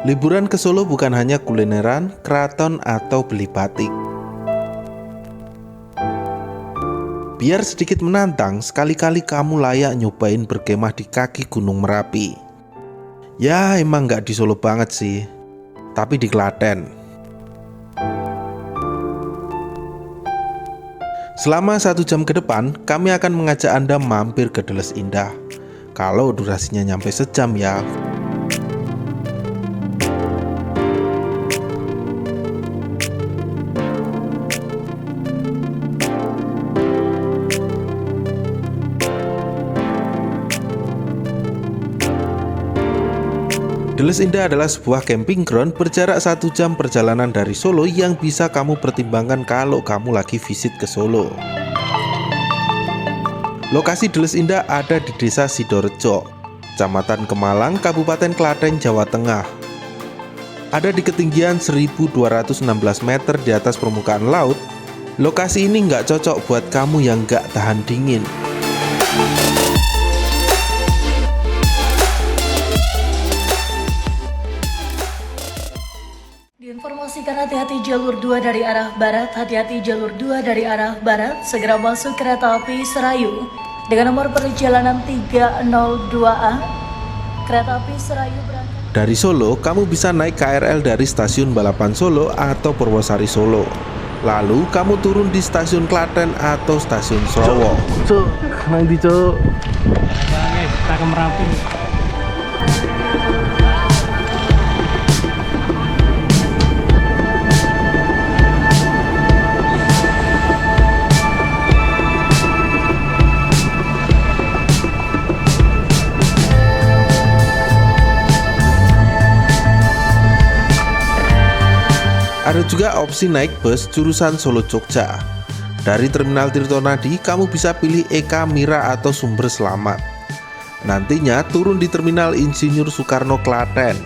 Liburan ke Solo bukan hanya kulineran, keraton, atau beli batik. Biar sedikit menantang, sekali-kali kamu layak nyobain berkemah di kaki Gunung Merapi. Ya emang nggak di Solo banget sih, tapi di Klaten. Selama 1 jam ke depan, kami akan mengajak Anda mampir ke Deles Indah. Kalau durasinya nyampe sejam ya. Deles Indah adalah sebuah camping ground berjarak 1 jam perjalanan dari Solo yang bisa kamu pertimbangkan kalau kamu lagi visit ke Solo. Lokasi Deles Indah ada di Desa Sidorejo, Kecamatan Kemalang, Kabupaten Klaten, Jawa Tengah. Ada di ketinggian 1216 meter di atas permukaan laut. Lokasi ini nggak cocok buat kamu yang nggak tahan dingin. Diinformasikan hati-hati jalur 2 dari arah barat, hati-hati jalur 2 dari arah barat, segera masuk kereta api Serayu dengan nomor perjalanan 302A. Kereta api Serayu berangkat Dari Solo, kamu bisa naik KRL dari stasiun Balapan Solo atau Purwosari Solo. Lalu kamu turun di stasiun Klaten atau stasiun Srowo. Cuk, nang ndi cuk? Kita ke Merapi. Ada juga opsi naik bus jurusan Solo Jogja. Dari Terminal Tirtonadi, kamu bisa pilih Eka, Mira, atau Sumber Selamat. Nantinya turun di Terminal Insinyur Soekarno Klaten.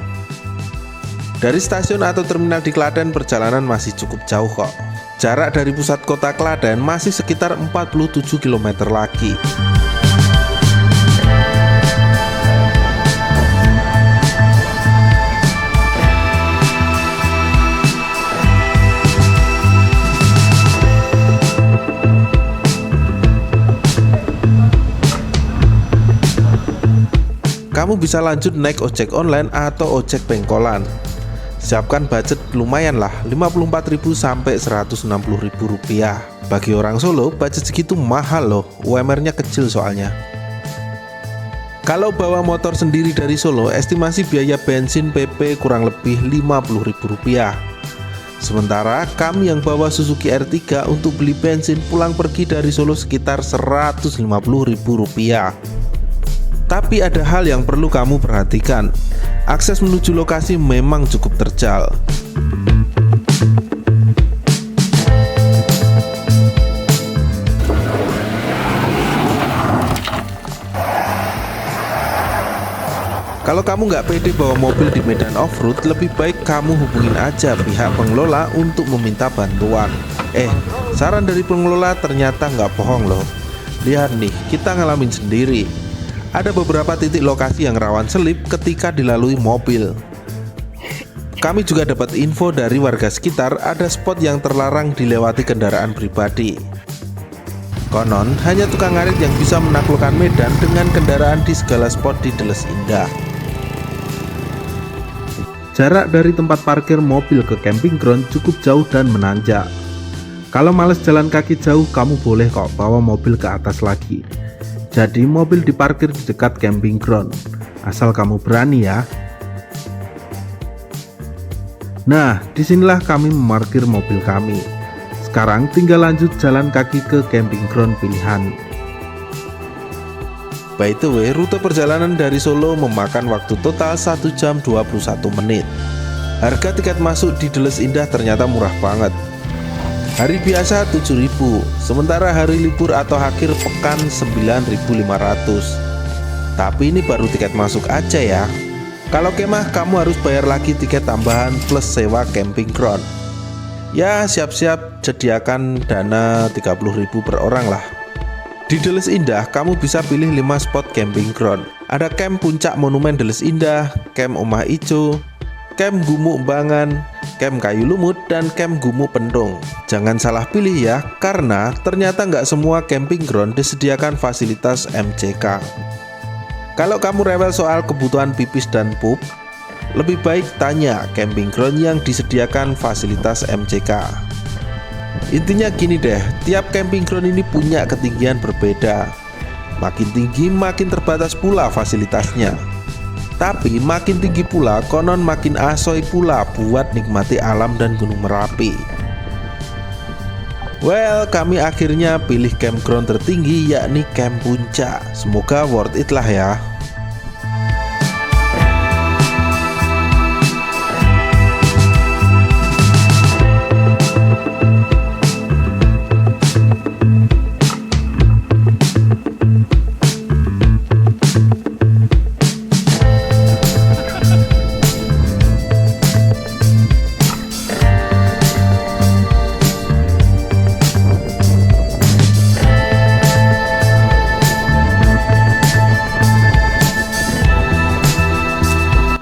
Dari stasiun atau terminal di Klaten perjalanan masih cukup jauh kok. Jarak dari pusat kota Klaten masih sekitar 47 km lagi. Kamu bisa lanjut naik ojek online atau ojek pengkolan. Siapkan budget lumayan lah, 54.000 sampai 160.000 rupiah. Bagi orang Solo, budget segitu mahal loh, UMR-nya kecil soalnya. Kalau bawa motor sendiri dari Solo, estimasi biaya bensin PP kurang lebih 50.000 rupiah. Sementara kami yang bawa Suzuki R3 untuk beli bensin pulang pergi dari Solo sekitar 150.000 rupiah. Tapi ada hal yang perlu kamu perhatikan. Akses menuju lokasi memang cukup terjal. Kalau kamu nggak pede bawa mobil di medan off-road, lebih baik kamu hubungin aja pihak pengelola untuk meminta bantuan. Saran dari pengelola ternyata nggak bohong loh. Lihat nih, kita ngalamin sendiri. Ada beberapa titik lokasi yang rawan selip ketika dilalui mobil. Kami juga dapat info dari warga sekitar ada spot yang terlarang dilewati kendaraan pribadi. Konon, hanya tukang ngarit yang bisa menaklukkan medan dengan kendaraan di segala spot di Deles Indah. Jarak dari tempat parkir mobil ke camping ground cukup jauh dan menanjak. Kalau males jalan kaki jauh, kamu boleh kok bawa mobil ke atas lagi. Jadi mobil diparkir di dekat camping ground, asal kamu berani ya. Nah, disinilah kami memarkir mobil kami. Sekarang tinggal lanjut jalan kaki ke camping ground pilihan. By the way, rute perjalanan dari Solo memakan waktu total 1 jam 21 menit. Harga tiket masuk di Deles Indah ternyata murah banget. Hari biasa 7.000, sementara hari libur atau akhir pekan 9.500. Tapi ini baru tiket masuk aja ya. Kalau kemah kamu harus bayar lagi tiket tambahan plus sewa camping ground. Ya siap-siap sediakan dana 30.000 per orang lah. Di Deles Indah kamu bisa pilih 5 spot camping ground. Ada camp Puncak Monumen Deles Indah, camp Omah Ijo, camp gumuk Bangan, camp kayu lumut, dan camp gumuk Pentung. Jangan salah pilih ya, karena ternyata nggak semua camping ground disediakan fasilitas MCK. Kalau kamu rewel soal kebutuhan pipis dan pup, lebih baik tanya camping ground yang disediakan fasilitas MCK. Intinya gini deh, tiap camping ground ini punya ketinggian berbeda. Makin tinggi makin terbatas pula fasilitasnya. Tapi makin tinggi pula konon makin asoy pula buat nikmati alam dan Gunung Merapi. Well, kami akhirnya pilih campground tertinggi yakni Camp Puncak. Semoga worth it lah ya.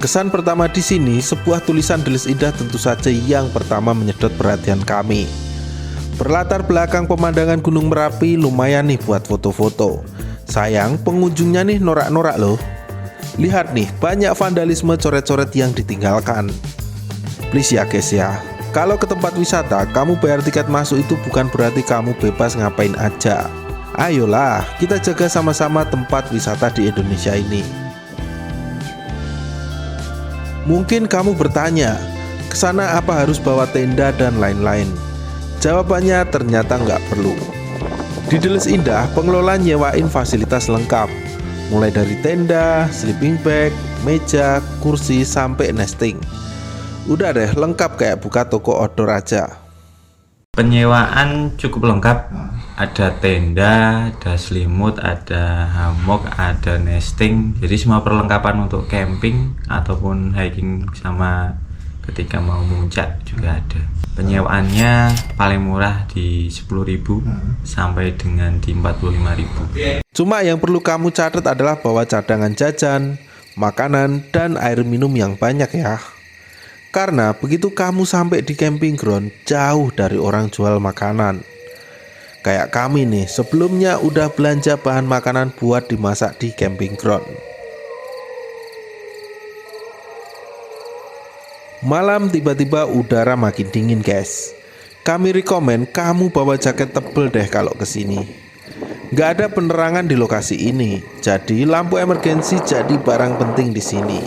Kesan pertama di sini, sebuah tulisan Delis Indah tentu saja yang pertama menyedot perhatian kami. Berlatar belakang pemandangan Gunung Merapi lumayan nih buat foto-foto. Sayang pengunjungnya nih norak-norak loh. Lihat nih, banyak vandalisme coret-coret yang ditinggalkan. Please ya guys ya, kalau ke tempat wisata kamu bayar tiket masuk itu bukan berarti kamu bebas ngapain aja. Ayolah, kita jaga sama-sama tempat wisata di Indonesia ini. Mungkin kamu bertanya, kesana apa harus bawa tenda dan lain-lain? Jawabannya ternyata nggak perlu. Di Delis Indah, pengelola nyewain fasilitas lengkap, mulai dari tenda, sleeping bag, meja, kursi, sampai nesting. Udah deh, lengkap kayak buka toko outdoor aja. Penyewaan cukup lengkap, ada tenda, ada selimut, ada hammock, ada nesting. Jadi semua perlengkapan untuk camping ataupun hiking sama ketika mau muncak juga ada. Penyewaannya paling murah di 10.000 sampai dengan di 45.000. Cuma yang perlu kamu catat adalah bawa cadangan jajan, makanan, dan air minum yang banyak ya. Karena begitu kamu sampai di camping ground, jauh dari orang jual makanan. Kayak kami nih, sebelumnya udah belanja bahan makanan buat dimasak di camping ground. Malam tiba-tiba udara makin dingin guys. Kami rekomen kamu bawa jaket tebel deh kalau kesini. Gak ada penerangan di lokasi ini, jadi lampu emergensi jadi barang penting di sini.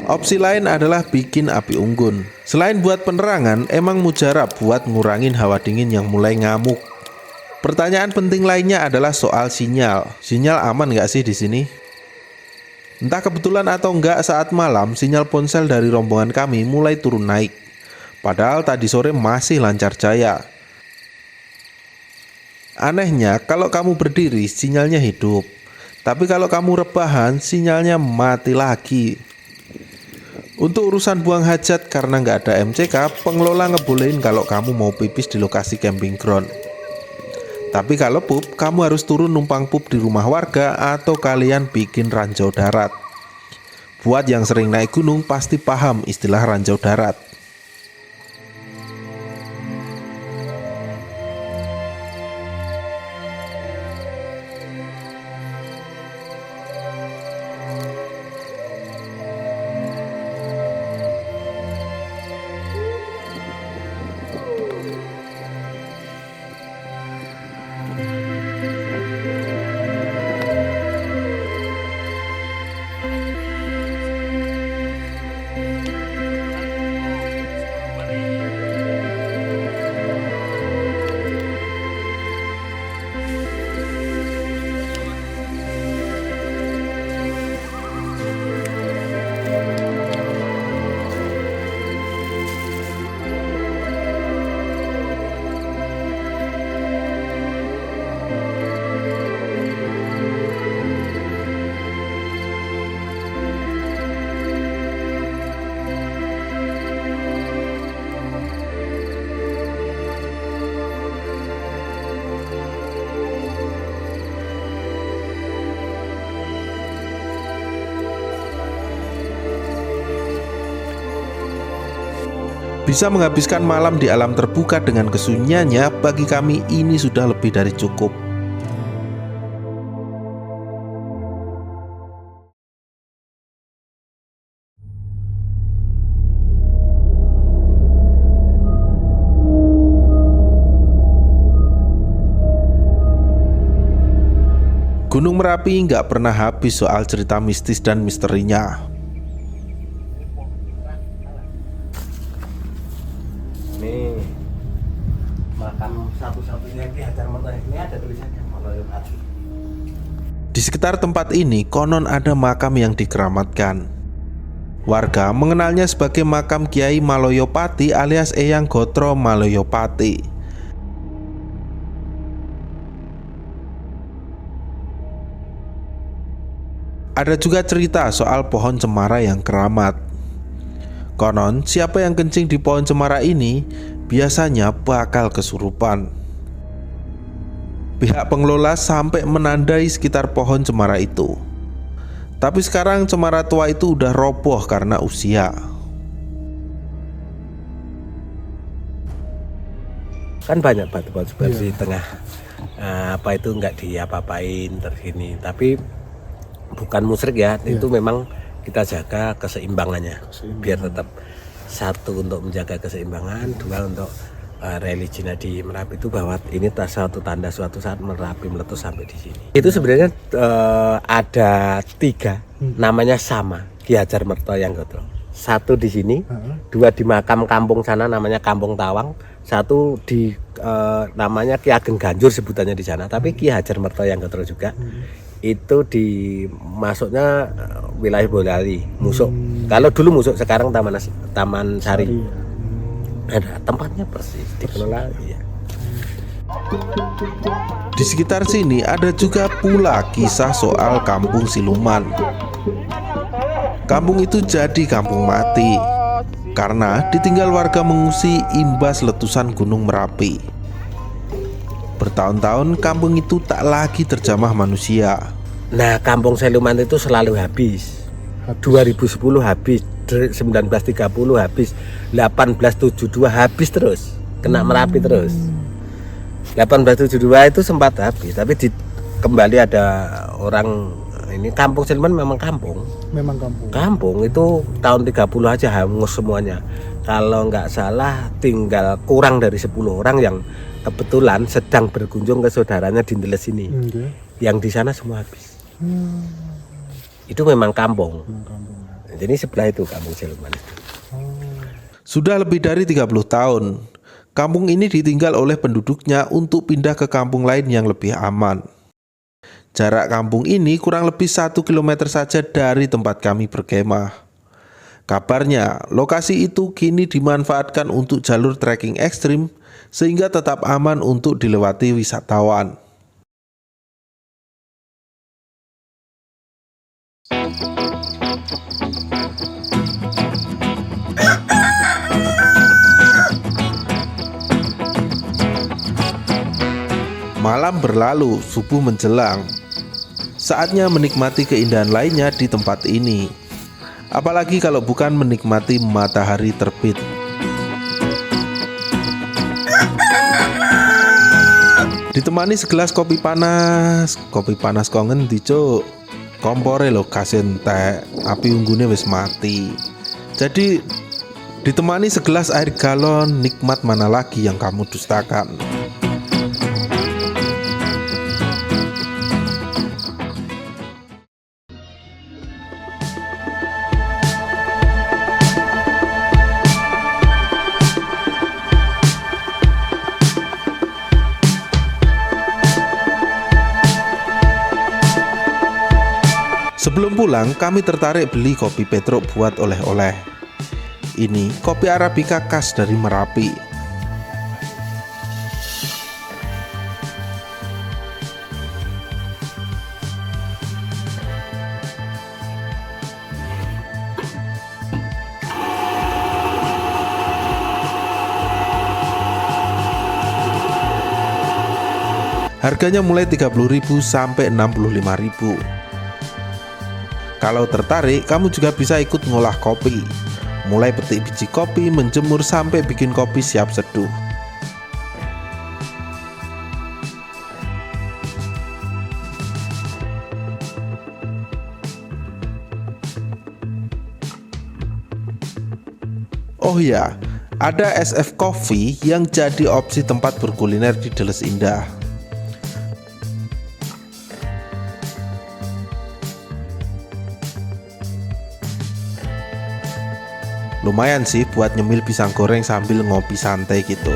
Opsi lain adalah bikin api unggun. Selain buat penerangan, emang mujarab buat ngurangin hawa dingin yang mulai ngamuk. Pertanyaan penting lainnya adalah soal sinyal. Sinyal aman nggak sih di sini? Entah kebetulan atau enggak, saat malam sinyal ponsel dari rombongan kami mulai turun naik. Padahal tadi sore masih lancar jaya. Anehnya, kalau kamu berdiri sinyalnya hidup. Tapi kalau kamu rebahan sinyalnya mati lagi. Untuk urusan buang hajat, karena nggak ada MCK, pengelola ngebolehin kalau kamu mau pipis di lokasi camping ground. Tapi kalau pup, kamu harus turun numpang pup di rumah warga atau kalian bikin ranjau darat. Buat yang sering naik gunung pasti paham istilah ranjau darat. Bisa menghabiskan malam di alam terbuka dengan kesunyiannya, bagi kami ini sudah lebih dari cukup. Gunung Merapi nggak pernah habis soal cerita mistis dan misterinya. Ini makam satu-satunya Ki Hajar Mertoyo. Ini ada tulisannya Mertoyo Pati. Di sekitar tempat ini konon ada makam yang dikeramatkan. Warga mengenalnya sebagai makam Kiai Maloyopati alias Eyang Gotro Maloyopati. Ada juga cerita soal pohon cemara yang keramat. Konon, siapa yang kencing di pohon cemara ini biasanya bakal kesurupan. Pihak pengelola sampai menandai sekitar pohon cemara itu. Tapi sekarang cemara tua itu udah roboh karena usia. Kan banyak batu-batu di tengah apa itu nggak diapa-apain tergini, tapi bukan musyrik ya, itu memang kita jaga keseimbangannya, biar tetap satu untuk menjaga keseimbangan, dua untuk religinya di Merapi itu bahwa ini satu tanda suatu saat Merapi meletus sampai di sini. Itu sebenarnya ada 3 namanya sama, Ki Hajar Mertoyo yang Gotro. Satu di sini, 2 di makam kampung sana namanya Kampung Tawang, 1 di namanya Ki Ageng Ganjur sebutannya di sana, tapi Ki Hajar Mertoyo yang Gotro juga. Itu di masuknya wilayah Boyolali, Musuk. Kalau dulu Musuk, sekarang Taman Sari. Ada tempatnya persis dikelola ya. Di sekitar sini ada juga pula kisah soal kampung siluman. Kampung itu jadi kampung mati karena ditinggal warga mengungsi imbas letusan Gunung Merapi. Bertahun-tahun kampung itu tak lagi terjamah manusia. Nah, kampung siluman itu selalu habis. 2010 habis, 1930 habis, 1872 habis terus, kena Merapi terus. 1872 itu sempat habis, tapi kembali ada orang ini. Kampung siluman memang kampung. Kampung itu tahun 30 aja hangus semuanya. Kalau nggak salah tinggal kurang dari 10 orang yang kebetulan sedang berkunjung ke saudaranya di Ndeles ini. Yang di sana semua habis. Itu memang kampung. Jadi sebelah itu kampung siluman. Sudah lebih dari 30 tahun, kampung ini ditinggal oleh penduduknya untuk pindah ke kampung lain yang lebih aman. Jarak kampung ini kurang lebih 1 km saja dari tempat kami berkemah. Kabarnya, lokasi itu kini dimanfaatkan untuk jalur trekking ekstrim sehingga tetap aman untuk dilewati wisatawan. Malam berlalu, subuh menjelang. Saatnya menikmati keindahan lainnya di tempat ini. Apalagi kalau bukan menikmati matahari terbit. Ditemani segelas kopi panas kongen dicuk. Kompore lo kasih entek, api unggune wis mati. Jadi ditemani segelas air galon, nikmat mana lagi yang kamu dustakan. Sebelum pulang, kami tertarik beli kopi Petruk buat oleh-oleh. Ini kopi Arabica khas dari Merapi. Harganya mulai 30.000 sampai 65.000. Kalau tertarik, kamu juga bisa ikut ngolah kopi. mulai petik biji kopi, menjemur sampai bikin kopi siap seduh. Oh ya, ada SF Coffee yang jadi opsi tempat berkuliner di Deles Indah. Lumayan sih buat nyemil pisang goreng sambil ngopi santai gitu.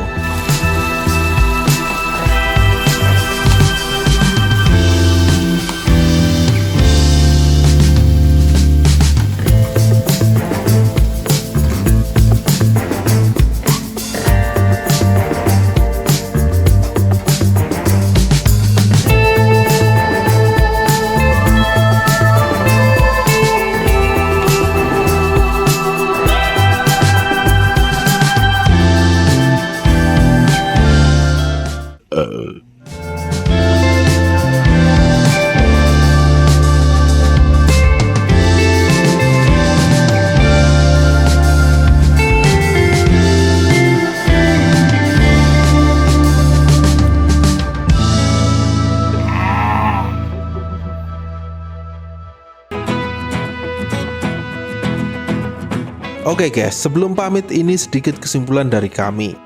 Oke guys, sebelum pamit ini sedikit kesimpulan dari kami.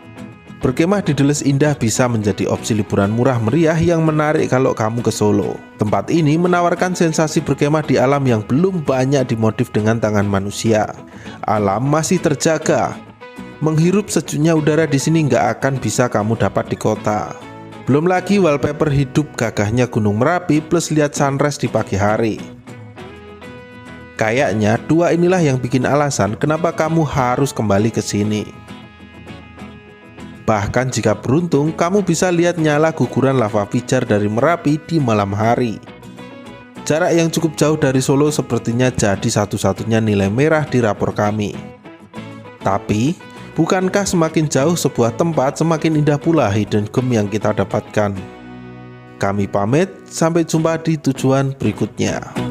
Berkemah di Deles Indah bisa menjadi opsi liburan murah meriah yang menarik kalau kamu ke Solo. Tempat ini menawarkan sensasi berkemah di alam yang belum banyak dimodif dengan tangan manusia. Alam masih terjaga. Menghirup sejuknya udara di sini nggak akan bisa kamu dapat di kota. Belum lagi wallpaper hidup gagahnya Gunung Merapi plus lihat sunrise di pagi hari. Kayaknya dua inilah yang bikin alasan kenapa kamu harus kembali ke sini. Bahkan jika beruntung, kamu bisa lihat nyala guguran lava pijar dari Merapi di malam hari. Jarak yang cukup jauh dari Solo sepertinya jadi satu-satunya nilai merah di rapor kami. Tapi, bukankah semakin jauh sebuah tempat semakin indah pula hidden gem yang kita dapatkan? Kami pamit, sampai jumpa di tujuan berikutnya.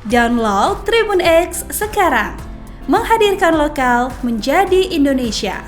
Download Tribun X sekarang, menghadirkan lokal menjadi Indonesia.